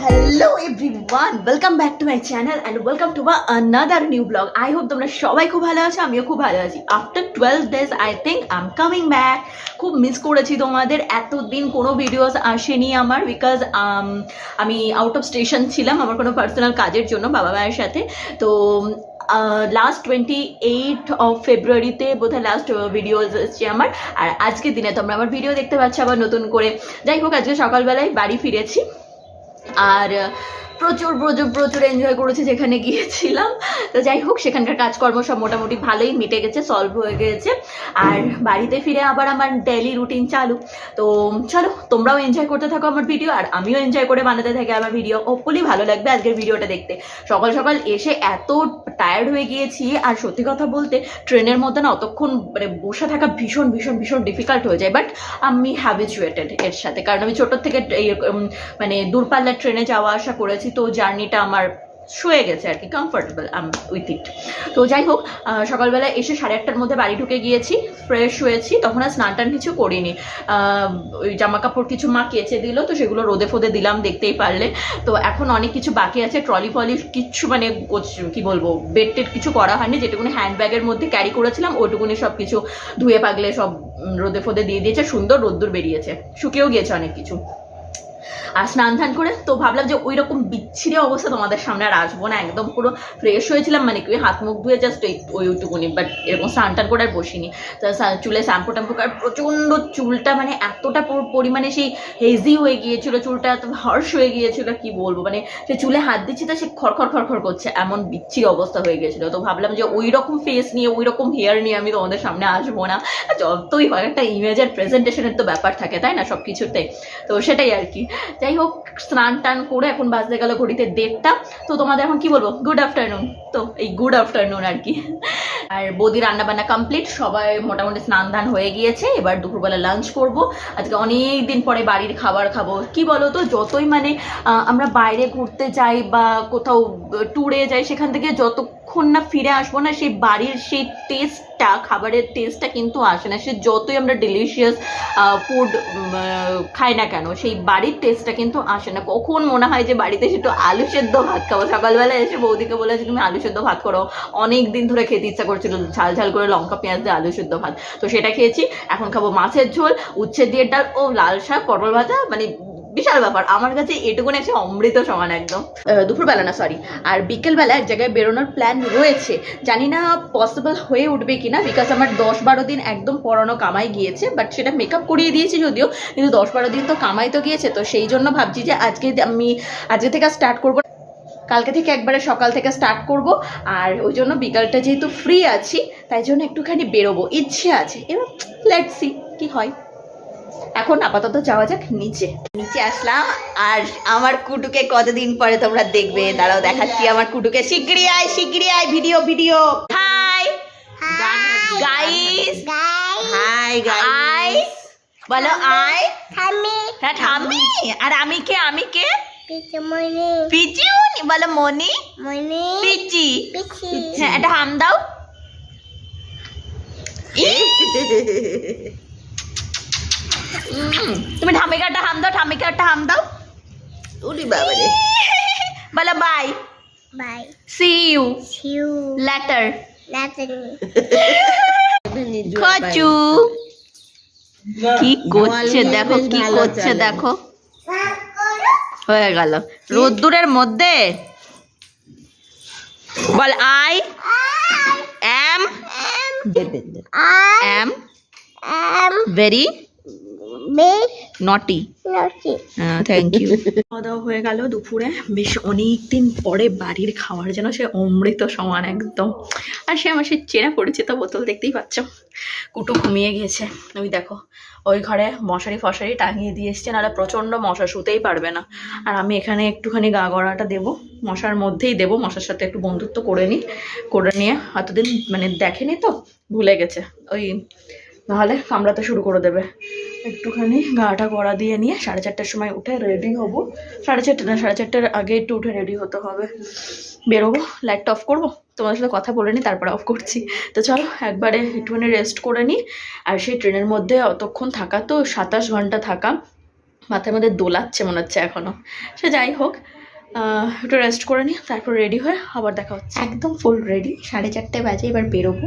Hello everyone, welcome back to my channel and welcome to another new vlog. I hope তোমরা সবাই খুব ভালো আছো, আমিও খুব ভালো আছি. After 12 days I think I'm coming back. খুব মিস করেছি তোমাদের, এতদিন কোনো ভিডিওস আসেনি আমার বিকজ আমি আউট অফ স্টেশন ছিলাম আমার কোনো পার্সোনাল কাজের জন্য বাবা মায়ের সাথে. তো লাস্ট 28 অফ ফেব্রুয়ারিতে বোধহয় লাস্ট ভিডিওস এসছে আমার. আর আজকের দিনে তোমরা আমার ভিডিও দেখতে পাচ্ছ আবার নতুন করে. যাই হোক, আজকে সকালবেলায় বাড়ি ফিরেছি আর প্রচুর প্রচুর প্রচুর এনজয় করেছি যেখানে গিয়েছিলাম. তো যাই হোক, সেখানকার কাজকর্ম সব মোটামুটি ভালোই মিটে গেছে, সলভ হয়ে গেছে. আর বাড়িতে ফিরে আবার আমার ডেইলি রুটিন চালু. তো চলো, তোমরাও এনজয় করতে থাকো আমার ভিডিও আর আমিও এনজয় করে বানাতে থাকি আমার ভিডিও. হোপফুলি ভালো লাগবে আজকের ভিডিওটা দেখতে. সকাল সকাল এসে এত টায়ার্ড হয়ে গিয়েছি, আর সত্যি কথা বলতে ট্রেনের মধ্যে না অতক্ষণ মানে বসে থাকা ভীষণ ভীষণ ভীষণ ডিফিকাল্ট হয়ে যায়. বাট আমি হ্যাবিচুয়েটেড এর সাথে, কারণ আমি ছোটোর থেকে মানে দূরপাল্লার ট্রেনে যাওয়া আসা করেছি. তো জার্নিটা আমার শুয়ে গেছে আর কি, কমফোর্টেবল উইথ ইট. তো যাই হোক, সকালবেলা এসে 8:30টার মধ্যে বাড়ি ঢুকে গিয়েছি, ফ্রেশ হয়েছি. তখন আর স্নান টান কিছু করিনি. ওই জামা কাপড় কিছু মা কেচে দিল, তো সেগুলো রোদে ফোদে দিলাম, দেখতেই পারলে. তো এখন অনেক কিছু বাকি আছে, ট্রলি ফলি কিচ্ছু মানে কি বলবো, বেড টেড কিছু করা হয়নি. যেটুকুনি হ্যান্ডব্যাগের মধ্যে ক্যারি করেছিলাম ওইটুকুনি সব কিছু ধুয়ে পাগলে সব রোদে ফোদে দিয়ে দিয়েছে. সুন্দর রোদ্দুর বেরিয়েছে, শুকিয়েও গিয়েছে অনেক কিছু. আর স্নান ধান করে তো ভাবলাম যে ওই রকম বিচ্ছিরি অবস্থা তোমাদের সামনে আর আসবো না. একদম পুরো ফ্রেশ হয়েছিলাম, মানে কি হাত মুখ ধুয়ে জাস্ট ওইটুকুনি, বাট এরকম স্নান টান করে আর বসিনি. তো চুলে শ্যাম্পু ট্যাম্পু আর প্রচণ্ড চুলটা মানে এতটা পরিমাণে সেই হেজি হয়ে গিয়েছিল, চুলটা এত হার্শ হয়ে গিয়েছিল কি বলবো. মানে সে চুলে হাত দিচ্ছি তো সে খড়খড় খড়খড় করছে, এমন বিচ্ছিরি অবস্থা হয়ে গেছিলো. তো ভাবলাম যে ওই রকম ফেস নিয়ে ওই রকম হেয়ার নিয়ে আমি তোমাদের সামনে আসবো না. যতই হয় একটা ইমেজের প্রেজেন্টেশনের তো ব্যাপার থাকে, তাই না, সব কিছুতে. তো সেটাই আর কি. যাই হোক, স্নান টান করে এখন বাজতে গেল ঘড়িতে 1:30টা. তো তোমাদের এখন কি বলবো, গুড আফটারনুন. তো এই গুড আফটারনুন আর কি. আর বৌদি রান্না বান্না কমপ্লিট, সবাই মোটামুটি স্নান ধান হয়ে গিয়েছে. এবার দুপুরবেলা লাঞ্চ করব. আজকে অনেক দিন পরে বাড়ির খাবার খাবো. কি বলো তো, যতই মানে আমরা বাইরে ঘুরতে যাই বা কোথাও ট্যুরে যাই, সেখান থেকে যতক্ষণ না ফিরে আসবো না, সেই বাড়ির সেই টেস্টটা, খাবারের টেস্টটা কিন্তু আসে না. সে যতই আমরা ডেলিশিয়াস ফুড খাই না কেন, সেই বাড়ির টেস্টটা কিন্তু আসে না. কখন মনে হয় যে বাড়িতে এসে একটু আলু সেদ্ধ ভাত খাবো. সকালবেলা এসে বৌদিকে বলেছি তুমি আলু সেদ্ধ ভাত করো, অনেক দিন ধরে খেতে ইচ্ছা করছিল ঝাল ঝাল করে লঙ্কা পেঁয়াজ দিয়ে আলু সেদ্ধ ভাত. তো সেটা খেয়েছি. এখন খাবো মাছের ঝোল, উচ্ছে দিয়ে ডাল ও লাল শাক, পটল ভাজা. মানে বিশাল ব্যাপার আমার কাছে, এটুকুন এসে অমৃত সমান একদম. দুপুরবেলা না, সরি, আর বিকেলবেলা এক জায়গায় বেরোনোর প্ল্যান রয়েছে. জানি না পসিবল হয়ে উঠবে কিনা, বিকজ আমার 10-12 দিন একদম পড়ানো কামাই গিয়েছে. বাট সেটা মেকআপ করিয়ে দিয়েছি যদিও, কিন্তু 10-12 দিন তো কামাই তো গিয়েছে. তো সেই জন্য ভাবছি যে আজকে থেকে স্টার্ট করবো, কালকে থেকে একবারে সকাল থেকে স্টার্ট করব. আর ওই জন্য বিকালটা যেহেতু ফ্রি আছি, তাই জন্য একটুখানি বেরোবো ইচ্ছে আছে. এবার লেটস সি কি হয়. এখন আপাতত যাওয়া যাক নিচে. নিচে আসলাম আর আমার কুটুকে কতদিন পরে তোমরা দেখবে, দাঁড়াও দেখাচ্ছি আমার কুটুকে. শিগগিরই আয়, video video. Hi guys, high guys, বলো আই ঠাম্মি. হ্যাঁ ঠাম্মি. আর আমি কে পিচি. বলো মনি. পিচি. হ্যাঁ, এটা হাম দাও. তুমি ঠাম্মিকারটা হাম দাও. উরি বাবা রে. বলো বাই. See you later. খচু কি করছে দেখো, হয়ে গেল রোদ্দুরের মধ্যে. বল I am very naughty. Thank you. খাওয়া দাওয়া হয়ে গেল দুপুরে. বেশ অনেকদিন পরে বাড়ির খাওয়ার যেন সে অমৃত সমান একদম. আর সে আমার সে চেনা পরিচিত বোতল, দেখতেই পাচ্ছ. কুটু ঘুমিয়ে গেছে. ওই দেখো ওই ঘরে মশারি ফশারি টাঙিয়ে দিয়ে এসছে, নাহলে প্রচণ্ড মশা, শুতেই পারবে না. আর আমি এখানে একটুখানি গা গড়াটা দেবো, মশার মধ্যেই দেবো. মশার সাথে একটু বন্ধুত্ব করে নিয়ে এতদিন মানে দেখেনি তো, ভুলে গেছে. ওই নাহলে কামড়াতে শুরু করে দেবে. একটুখানি গাটা গড়া দিয়ে নিয়ে 4:30টার সময় উঠে রেডি হবো. 4:30টার আগে একটু উঠে রেডি হতে হবে, বেরোবো. লাইটটা অফ করবো, তোমাদের সাথে কথা বলে নিই, তারপরে অফ করছি. তো চলো একবারে একটুখানি রেস্ট করে নিই. আর সেই ট্রেনের মধ্যে অতক্ষণ থাকা, তো 27 ঘন্টা থাকা, মাথার মধ্যে দোলাচ্ছে মনে হচ্ছে এখনো। সে যাই হোক, একটু রেস্ট করে নিই, তারপর রেডি হয়ে আবার দেখা হচ্ছে। একদম ফুল রেডি, 4:30 বাজে, এবার বেরোবো।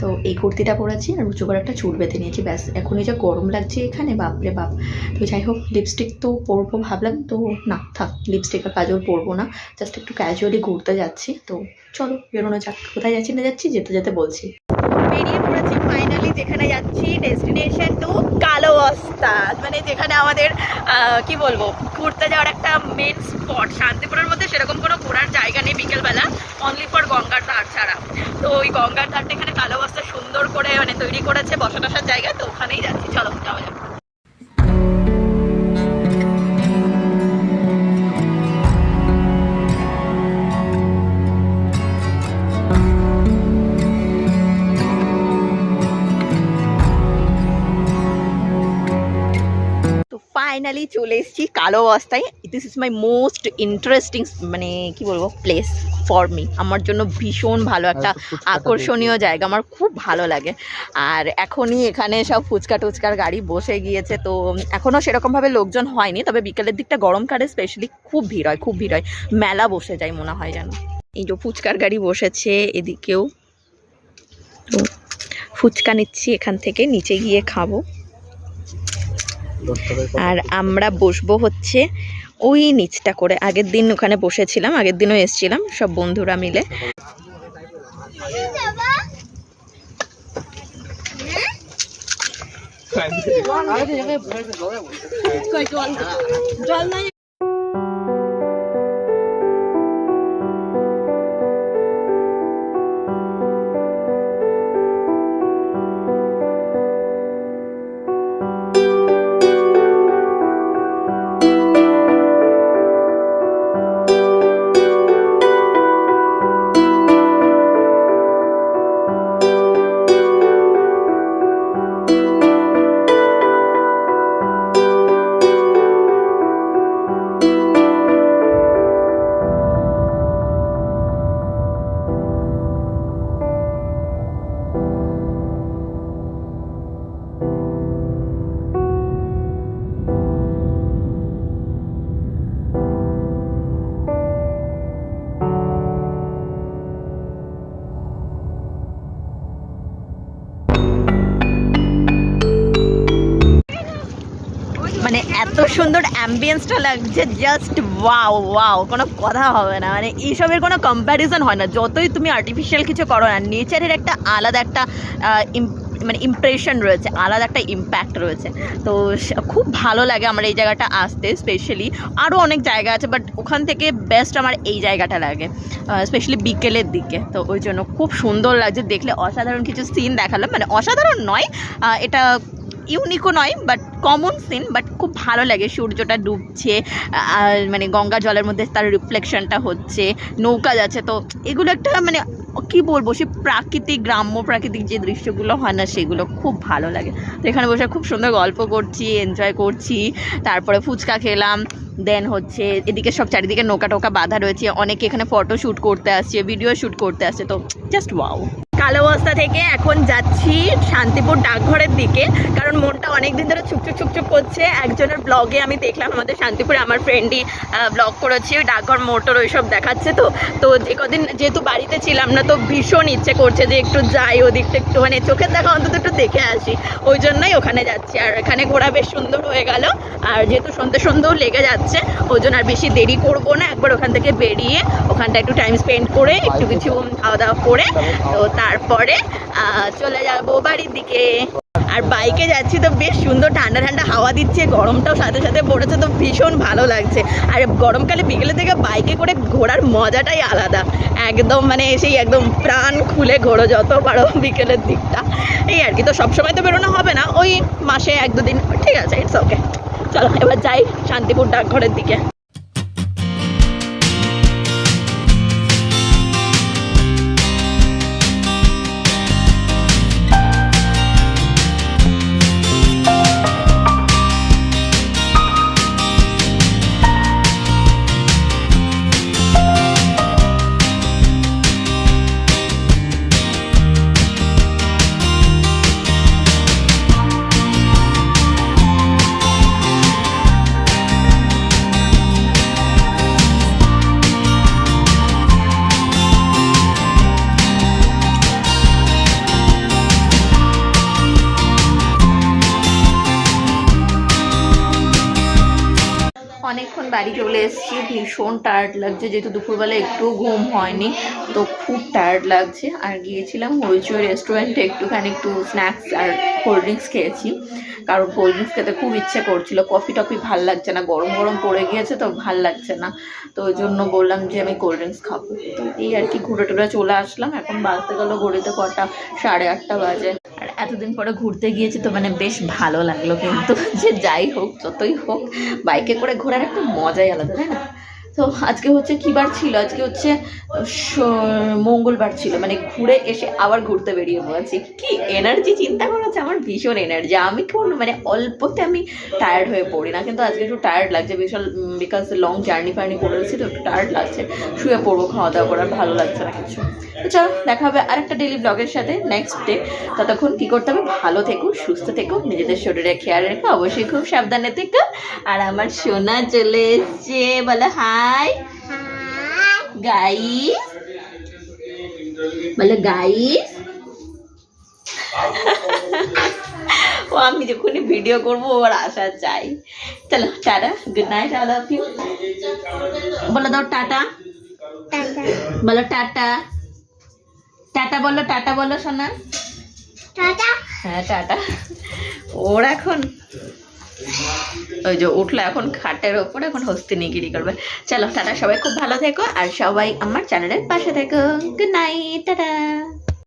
তো এই কুর্তিটা পরেছি আর উঁচু করে একটা চুল বেঁধে নিয়েছি, ব্যাস। এখনই যে গরম লাগছে এখানে, বাপরে বাপ। তো যাই হোক, লিপস্টিক তো পরবো ভাবলাম, তো না থাক, লিপস্টিক আর কাজল পরবো না, জাস্ট একটু ক্যাজুয়ালি ঘুরতে যাচ্ছি। তো চলো বেরোনো যাক। কোথায় যাচ্ছি না যাচ্ছি যেতে যেতে বলছি। বেরিয়ে পড়েছি ফাইনালি, যেখানে যাচ্ছি ডেস্টিনেশন টু কালো ওস্তাদ, মানে যেখানে আমাদের কি বলবো, ঘুরতে যাওয়ার একটা মেন স্পট। শান্তিপুরের মধ্যে সেরকম কোনো ঘোরার জায়গা নেই বিকেলবেলা, অনলি ফর গঙ্গার ধার ছাড়া। তো ওই গঙ্গার ধারটা এখানে কালো ওস্তাদ সুন্দর করে মানে তৈরি করেছে বসা টসার জায়গা, তো ওখানেই যাচ্ছি। চলো যাওয়া যাক। ফাইনালি চলে এসেছি কালো অবস্থায়। This is my most interesting মানে কি বলবো প্লেস ফর মি। আমার জন্য ভীষণ ভালো একটা আকর্ষণীয় জায়গা, আমার খুব ভালো লাগে। আর এখনই এখানে সব ফুচকা টুচকার গাড়ি বসে গিয়েছে, তো এখনও সেরকমভাবে লোকজন হয়নি, তবে বিকেলের দিকটা গরমকালে স্পেশালি খুব ভিড় হয়, খুব ভিড় হয়, মেলা বসে যায় মনে হয় যেন। এই যে ফুচকার গাড়ি বসেছে এদিকেও, তো ফুচকা নিচ্ছি এখান থেকে, নিচে গিয়ে খাবো। আর আমরা বসবো হচ্ছে ওই নিচটা করে। আগের দিন ওখানে বসেছিলাম, আগের দিনও এসেছিলাম সব বন্ধুরা মিলে। জল নাই। মানে এত সুন্দর অ্যাম্বিয়েন্সটা লাগছে, জাস্ট ওয়াও ওয়াও, কোনো কথা হবে না। মানে এইসবের কোনো কম্প্যারিজন হয় না, যতই তুমি আর্টিফিশিয়াল কিছু করো না, নেচারের একটা আলাদা একটা মানে ইমপ্রেশন রয়েছে, আলাদা একটা ইম্প্যাক্ট রয়েছে। তো খুব ভালো লাগে আমার এই জায়গাটা আসতে। স্পেশালি আরও অনেক জায়গা আছে, বাট ওখান থেকে বেস্ট আমার এই জায়গাটা লাগে, স্পেশালি বিকেলের দিকে। তো ওই জন্য খুব সুন্দর লাগছে দেখলে। অসাধারণ কিছু সিন দেখালাম, মানে অসাধারণ নয়, এটা ইউনিকও নয়, বাট কমন সিন, বাট খুব ভালো লাগে। সূর্যটা ডুবছে আর মানে গঙ্গা জলের মধ্যে তার রিফ্লেকশনটা হচ্ছে, নৌকা যাচ্ছে, তো এগুলো একটা মানে কি বলবো, সে প্রাকৃতিক, গ্রাম্য প্রাকৃতিক যে দৃশ্যগুলো হয় না, সেগুলো খুব ভালো লাগে। তো এখানে বসে খুব সুন্দর গল্প করছি, এনজয় করছি, তারপরে ফুচকা খেলাম। দেন হচ্ছে এদিকে সব চারিদিকে নৌকা টোকা বাঁধা রয়েছে, অনেকে এখানে ফটো শ্যুট করতে আসছে, ভিডিও শ্যুট করতে আসছে, তো জাস্ট ওয়াও। কালো বস্তা থেকে এখন যাচ্ছি শান্তিপুর ডাকঘরের দিকে, কারণ মনটা অনেক দিন ধরে ছুকছুক ছুকছুক করছে। একজনের ব্লগে আমি দেখলাম, আমাদের শান্তিপুরে আমার ফ্রেন্ডই ব্লগ করেছি, ওই ডাকঘর মোটর ওইসব দেখাচ্ছে। তো যে কদিন যেহেতু বাড়িতে ছিলাম না, তো ভীষণ ইচ্ছে করছে যে একটু যাই ওদিকটা, একটু মানে চোখের দেখা অন্তত একটু দেখে আসি, ওই জন্যই ওখানে যাচ্ছি। আর এখানে ঘোরা বেশ সুন্দর হয়ে গেল, আর যেহেতু সন্ধ্যে সন্ধ্যেও লেগে যাচ্ছে, ওই জন্য আর বেশি দেরি করবো না, একবার ওখান থেকে বেরিয়ে ওখানটা একটু টাইম স্পেন্ড করে একটু কিছু খাওয়া দাওয়া করে তো তারপরে চলে যাবো বাড়ির দিকে। আর বাইকে যাচ্ছি তো বেশ সুন্দর ঠান্ডা ঠান্ডা হাওয়া দিচ্ছে, গরমটাও সাথে সাথে পড়েছে, তো ভীষণ ভালো লাগছে। আর গরমকালে বিকেলে থেকে বাইকে করে ঘোরার মজাটাই আলাদা, একদম মানে সেই একদম প্রাণ খুলে ঘোরো যত পারো বিকেলের দিকটা। এই আর কি, তো সবসময় তো বেরোনো হবে না, ওই মাসে 1-2 দিন, ঠিক আছে, ইটস ওকে। চলো এবার যাই শান্তিপুর ডাকঘরের দিকে। অনেকক্ষণ বাড়ি চলে এসেছি, ভীষণ টায়ার্ড লাগছে, যেহেতু দুপুরবেলা একটু ঘুম হয়নি, তো খুব টায়ার্ড লাগছে। আর গিয়েছিলাম হইচই রেস্টুরেন্টে, একটু স্ন্যাক্স আর কোল্ড ড্রিঙ্কস খেয়েছি, কারণ কোল্ড ড্রিঙ্কস খেতে খুব ইচ্ছে করছিল। কফি টফি ভাল লাগছে না, গরম গরম পড়ে গিয়েছে তো ভাল লাগছে না, তো ওই জন্য বললাম যে আমি কোল্ড ড্রিঙ্কস খাবো। তো এই আর কি, ঘুরে টুরে চলে আসলাম। এখন বাজতে গেল ঘড়িতে কটা, 8:30 বাজে। আর এতদিন পরে ঘুরতে গিয়েছি তো মানে বেশ ভালো লাগলো, কিন্তু যে যাই হোক যতই হোক বাইকে করে ঘোরার একটা মজাই আলাদা, তাই না? তো আজকে হচ্ছে কী বার ছিল, আজকে হচ্ছে মঙ্গলবার ছিল, মানে ঘুরে এসে আবার ঘুরতে বেরিয়ে পড়েছি। কি এনার্জি চিন্তা করা আছে, আমার ভীষণ এনার্জি। আমি কোন মানে অল্পতে আমি টায়ার্ড হয়ে পড়ি না, কিন্তু আজকে একটু টায়ার্ড লাগছে বিশাল, বিকজ লং জার্নি ফার্নি করেছি তো একটু টায়ার্ড লাগছে। শুয়ে পড়বো, খাওয়া দাওয়া করার ভালো লাগছে না কিছু। তো চলো দেখা হবে আরেকটা ডেইলি ব্লগের সাথে নেক্সট ডে। ততক্ষণ কী করতে হবে, ভালো থেকো, সুস্থ থেকো, নিজেদের শরীরে খেয়াল রেখো, অবশ্যই খুব সাবধানে থেকো। আর আমার সোনা চলে এসছে, বলো হাই গাইস, বলো গাইস। ও আমি যখনই ভিডিও করবো ওর আশা চাই। চলো tata, good night, I love you. বলো দাও টাটা, বলো টাটা, টাটা বলো, টাটা বলো সোনা, হ্যাঁ টাটা। ওর এখন ওই যে উঠলো এখন খাটের ওপর, এখন হস্তিনিগিরি করবে। চলো টাটা, সবাই খুব ভালো থেকো আর সবাই আমার চ্যানেলের পাশে থেকো। Good night, tata.